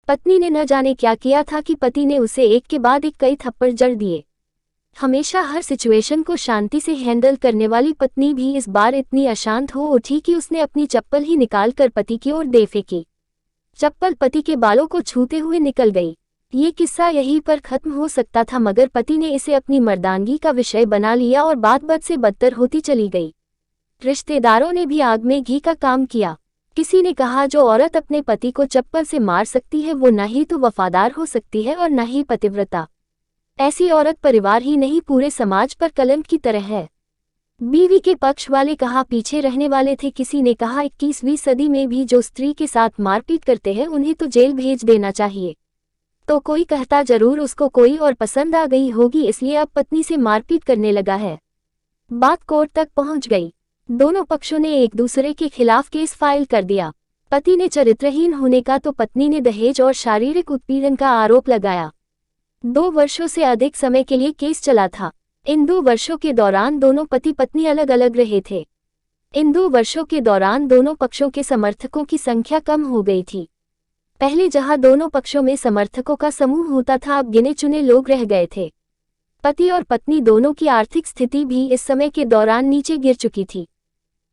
पत्नी ने न जाने क्या किया था कि पति ने उसे एक के बाद एक कई थप्पड़ जड़ दिए। हमेशा हर सिचुएशन को शांति से हैंडल करने वाली पत्नी भी इस बार इतनी अशांत हो उठी कि उसने अपनी चप्पल ही निकालकर पति की ओर दे फेंकी। चप्पल पति के बालों को छूते हुए निकल गई। ये किस्सा यहीं पर खत्म हो सकता था, मगर पति ने इसे अपनी मर्दानगी का विषय बना लिया और बात बद से बदतर होती चली गई। रिश्तेदारों ने भी आग में घी का काम किया। किसी ने कहा, जो औरत अपने पति को चप्पल से मार सकती है वो न ही तो वफादार हो सकती है और न ही पतिव्रता। ऐसी औरत परिवार ही नहीं पूरे समाज पर कलंक की तरह है। बीवी के पक्ष वाले कहा पीछे रहने वाले थे। किसी ने कहा 21वीं सदी में भी जो स्त्री के साथ मारपीट करते हैं उन्हें तो जेल भेज देना चाहिए। तो कोई कहता जरूर उसको कोई और पसंद आ गई होगी इसलिए अब पत्नी से मारपीट करने लगा है। बात कोर्ट तक पहुंच गई। दोनों पक्षों ने एक दूसरे के खिलाफ केस फाइल कर दिया। पति ने चरित्रहीन होने का तो पत्नी ने दहेज और शारीरिक उत्पीड़न का आरोप लगाया। 2 वर्षों से अधिक समय के लिए केस चला था। इन 2 वर्षों के दौरान दोनों पति पत्नी अलग अलग रहे थे। इन 2 वर्षों के दौरान दोनों पक्षों के समर्थकों की संख्या कम हो गई थी। पहले जहां दोनों पक्षों में समर्थकों का समूह होता था, अब गिने चुने लोग रह गए थे। पति और पत्नी दोनों की आर्थिक स्थिति भी इस समय के दौरान नीचे गिर चुकी थी।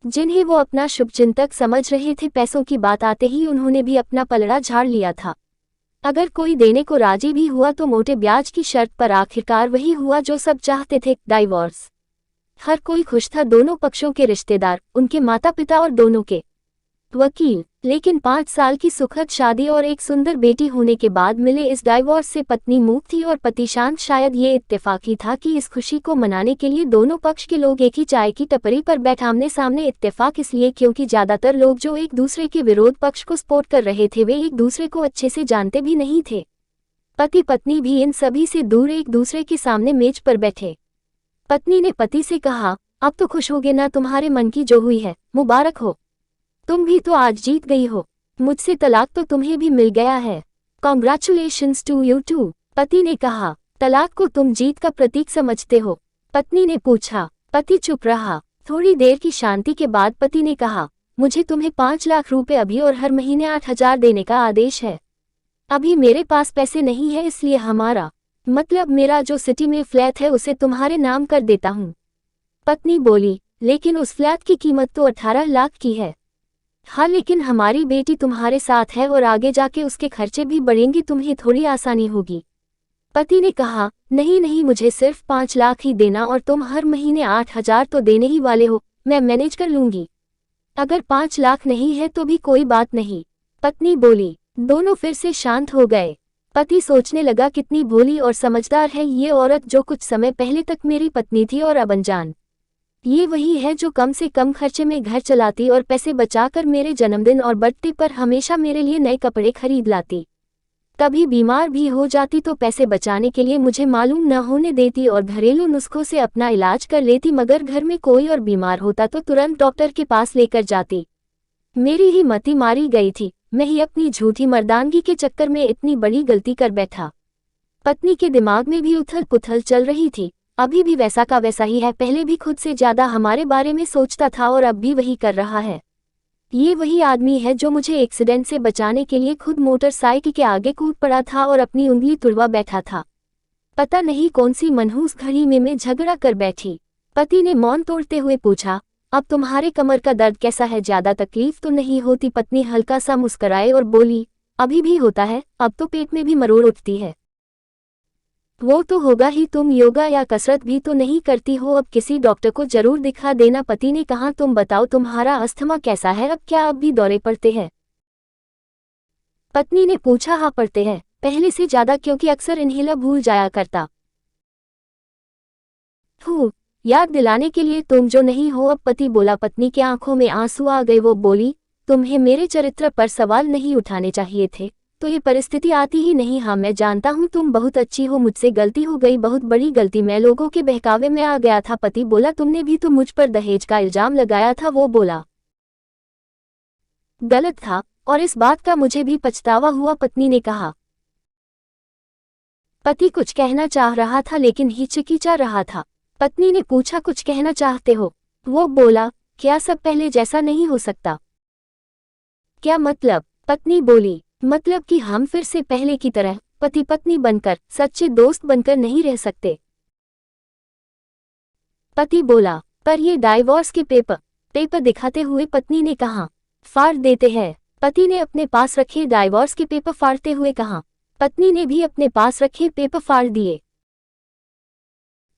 जिन्हें वो अपना शुभचिंतक समझ रहे थे, पैसों की बात आते ही उन्होंने भी अपना पलड़ा झाड़ लिया था। अगर कोई देने को राजी भी हुआ तो मोटे ब्याज की शर्त पर। आखिरकार वही हुआ जो सब चाहते थे, डाइवोर्स। हर कोई खुश था, दोनों पक्षों के रिश्तेदार, उनके माता पिता और दोनों के वकील। लेकिन 5 साल की सुखद शादी और एक सुंदर बेटी होने के बाद मिले इस डाइवोर्स से पत्नी मूक थी और पति शांत। शायद ये इत्तेफाकी था कि इस खुशी को मनाने के लिए दोनों पक्ष के लोग एक ही चाय की टपरी पर बैठ आमने सामने। इत्तेफाक इसलिए क्योंकि ज्यादातर लोग जो एक दूसरे के विरोध पक्ष को सपोर्ट कर रहे थे वे एक दूसरे को अच्छे से जानते भी नहीं थे। पति पत्नी भी इन सभी से दूर एक दूसरे के सामने मेज पर बैठे। पत्नी ने पति से कहा, अब तो खुश होगे ना, तुम्हारे मन की जो हुई है मुबारक हो। तुम भी तो आज जीत गई हो। मुझसे तलाक तो तुम्हें भी मिल गया है। Congratulations to you too. पति ने कहा, तलाक को तुम जीत का प्रतीक समझते हो? पत्नी ने पूछा। पति चुप रहा। थोड़ी देर की शांति के बाद पति ने कहा, मुझे तुम्हें 5 लाख रुपए अभी और हर महीने 8,000 देने का आदेश है। अभी मेरे पास पैसे नहीं है, इसलिए मेरा जो सिटी में फ्लैट है उसे तुम्हारे नाम कर देता हूँ। पत्नी बोली, लेकिन उस फ्लैट की कीमत तो 18 लाख की है। हाँ, लेकिन हमारी बेटी तुम्हारे साथ है और आगे जाके उसके खर्चे भी बढ़ेंगे, तुम्हें थोड़ी आसानी होगी। पति ने कहा, नहीं नहीं, मुझे सिर्फ 5 लाख ही देना और तुम हर महीने 8,000 तो देने ही वाले हो, मैं मैनेज कर लूंगी। अगर 5 लाख नहीं है तो भी कोई बात नहीं, पत्नी बोली। दोनों फिर से शांत हो गए। पति सोचने लगा, कितनी भोली और समझदार है ये औरत, जो कुछ समय पहले तक मेरी पत्नी थी और अब अनजान। ये वही है जो कम से कम खर्चे में घर चलाती और पैसे बचाकर मेरे जन्मदिन और बर्थडे पर हमेशा मेरे लिए नए कपड़े खरीद लाती। कभी बीमार भी हो जाती तो पैसे बचाने के लिए मुझे मालूम न होने देती और घरेलू नुस्खों से अपना इलाज कर लेती, मगर घर में कोई और बीमार होता तो तुरंत डॉक्टर के पास लेकर जाती। मेरी ही मति मारी गई थी, मैं ही अपनी झूठी मर्दानगी के चक्कर में इतनी बड़ी गलती कर बैठा। पत्नी के दिमाग में भी उथल पुथल चल रही थी। अभी भी वैसा का वैसा ही है, पहले भी खुद से ज्यादा हमारे बारे में सोचता था और अब भी वही कर रहा है। ये वही आदमी है जो मुझे एक्सीडेंट से बचाने के लिए खुद मोटरसाइकिल के आगे कूद पड़ा था और अपनी उंगली तुड़वा बैठा था। पता नहीं कौन सी मनहूस घड़ी में मैं झगड़ा कर बैठी। पति ने मौन तोड़ते हुए पूछा, अब तुम्हारे कमर का दर्द कैसा है, ज्यादा तकलीफ तो नहीं होती? पत्नी हल्का सा मुस्कुराए और बोली, अभी भी होता है, अब तो पेट में भी मरोड़ उठती है। वो तो होगा ही, तुम योगा या कसरत भी तो नहीं करती हो, अब किसी डॉक्टर को जरूर दिखा देना। पति ने कहा, तुम बताओ तुम्हारा अस्थमा कैसा है, अब क्या अब भी दौरे पड़ते हैं? पत्नी ने पूछा, हाँ पड़ते हैं, पहले से ज्यादा, क्योंकि अक्सर इन्हेलर भूल जाया करता हूँ याद दिलाने के लिए, तुम जो नहीं हो अब। पति बोला। पत्नी के आंखों में आंसू आ गए। वो बोली, तुम्हें मेरे चरित्र पर सवाल नहीं उठाने चाहिए थे, तो ये परिस्थिति आती ही नहीं। हाँ मैं जानता हूँ तुम बहुत अच्छी हो, मुझसे गलती हो गई, बहुत बड़ी गलती, मैं लोगों के बहकावे में आ गया था। पति बोला, तुमने भी तो मुझ पर दहेज का इल्जाम लगाया था। वो बोला, गलत था और इस बात का मुझे भी पछतावा हुआ। पत्नी ने कहा। पति कुछ कहना चाह रहा था लेकिन हिचकिचा रहा था। पत्नी ने पूछा, कुछ कहना चाहते हो? वो बोला, क्या सब पहले जैसा नहीं हो सकता? क्या मतलब? पत्नी बोली, मतलब कि हम फिर से पहले की तरह पति पत्नी बनकर, सच्चे दोस्त बनकर नहीं रह सकते। पति बोला, पर ये डाइवोर्स के पेपर दिखाते हुए पत्नी ने कहा, फाड़ देते हैं। पति ने अपने पास रखे डाइवोर्स के पेपर फाड़ते हुए कहा। पत्नी ने भी अपने पास रखे पेपर फाड़ दिए।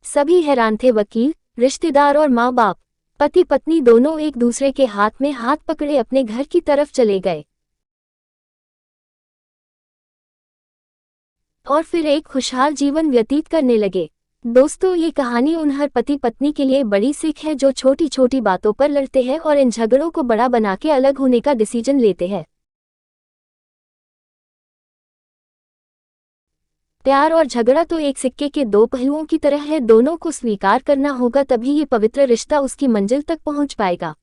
सभी हैरान थे, वकील, रिश्तेदार और माँ बाप। पति पत्नी दोनों एक दूसरे के हाथ में हाथ पकड़े अपने घर की तरफ चले गए और फिर एक खुशहाल जीवन व्यतीत करने लगे। दोस्तों, ये कहानी उन हर पति पत्नी के लिए बड़ी सीख है जो छोटी छोटी बातों पर लड़ते हैं और इन झगड़ों को बड़ा बना के अलग होने का डिसीजन लेते हैं। प्यार और झगड़ा तो एक सिक्के के दो पहलुओं की तरह है, दोनों को स्वीकार करना होगा, तभी ये पवित्र रिश्ता उसकी मंजिल तक पहुंच पाएगा।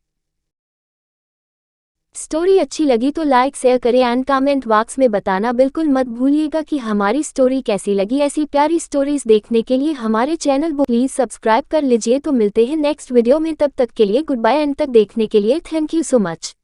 स्टोरी अच्छी लगी तो लाइक शेयर करें एंड कमेंट बॉक्स में बताना बिल्कुल मत भूलिएगा कि हमारी स्टोरी कैसी लगी। ऐसी प्यारी स्टोरीज देखने के लिए हमारे चैनल को प्लीज सब्सक्राइब कर लीजिए। तो मिलते हैं नेक्स्ट वीडियो में, तब तक के लिए गुड बाय। एंड तक देखने के लिए थैंक यू सो मच।